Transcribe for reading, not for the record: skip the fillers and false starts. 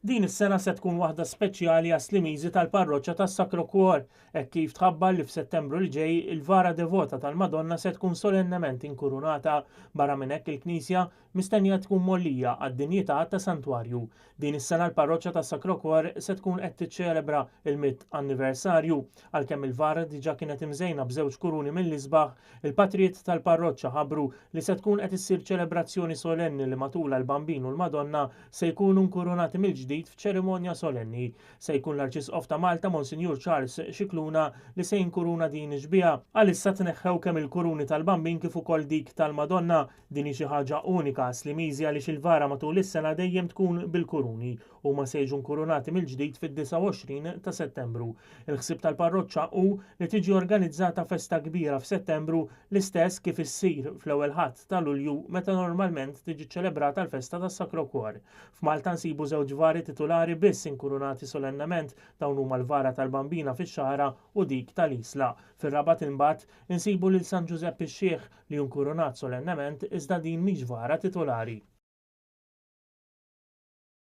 Din is-sena se tkun waħda speċjali għas-Slimiżi tal-parroċċa tas-Sacro Cuor, hekk kif tħabbar li f'Settembru li ġej il-Vara Devota tal-Madonna se tkun solennement inkurunata. Barra minn hekk il-Knisja mistennija tkun mollija għad-dinjità ta' santwarju. Din is-sena l-parroċċa tas-Sacro Cuor se tkun qed tiċċelebra il-100 anniversarju. Għalkemm il-Vara diġà kienet imżejna b'żewġ kuruni mill-isbaħ, il-patrijiet tal-parroċċa ħabbru li se tkun qed issir ċelebrazzjoni solenni li matula l-Bambin u l-Madonna se jkunu nkurunati mill-ġdid f'ċerimonja solenni. Se jkun l-Arċisqof ta' Malta Monsignor Charles Xikluna li se jinkuruna din ix-xbiegħa. Għalissa tneħħew kemm il-kuruni tal-Bambin kif ukoll dik tal-Madonna. Din hi xi ħaġa unika għas-Slimiżi għaliex il-Vara matul is-sena dejjem tkun bil-kuruni huma se jiġu nkurunati mill-ġdid fid-29 ta' Settembru. Il-ħsieb tal-parroċċa hu li tiġi organizzata festa kbira f'Settembru l-istess kif issir fl-ewwel ħadd ta' Lulju meta normalment tiġi ċċelebrata l-festa tas-Sacro Cuor. F'Malta nsibu żewġ vari titolari biss inkurunati solennement dawn huma l-Vara tal-Bambina fix-Xara u dik tal-Isla. Fir-Rabat imbagħad insibu lil San Giuseppe ix-Xieħ li nkurunat solennement iżda din mhix vara titolari.